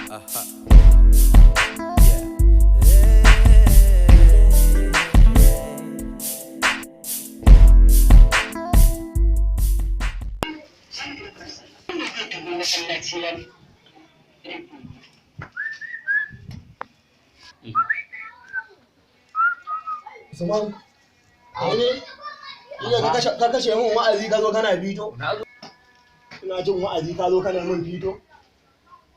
Usman, ka kashe min wa'azi ka zo kana fito? Ina jin wa'azi ka zo kana min fito?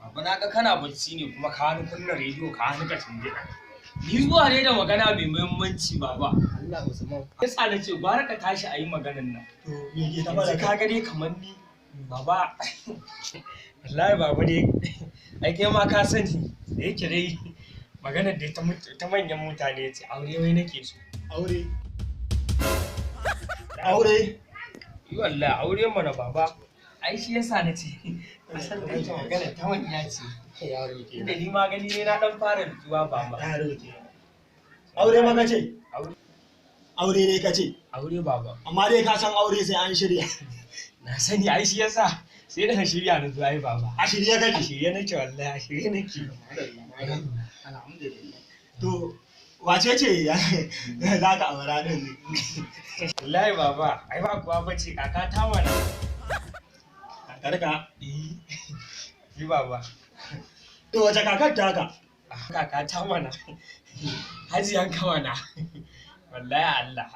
Baba na ga kana bacci ne kuma ka hannu kunna rediyo ka hannu ka tunjira. Ni zuwa ne da magana mai muhimmanci baba. Allah Usman. Yasa na ce gwara ka tashi a yi maganan nan. To me ke ta fara Ka ga dai kamar ni baba. Wallahi baba dai ai kai ma ka sani da yake dai maganar da ta manyan mutane ce aure wai nake so. Aure. Aure. Yi wallahi aure mana baba. Ai shi yasa na ce san da yake magana ta manya ce. Yaro ke. Da ni ma gani ne na dan fara nutsuwa baba. Yaro ke. Aure ma kace? Aure ne kace? Aure baba. Amma dai ka san aure sai an shirya. Na sani ai shi yasa sai da shirya na zuwa ai baba. A shirye kake? A shirye nake wallahi a shirye nake. Alhamdulillah. To wace ce za ka aura din ne? Wallahi baba, ai ba kuwa bace kaka ta mana. Kakarka? Yi baba. To wace kakar ta ka? Kaka ta mana. Hajiyan ka mana. Wallahi Allah.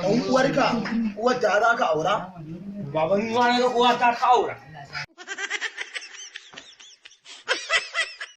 Ɗan uwarka, uwar ta za ka aura? Baban uwa na ga uwa ta ka aura.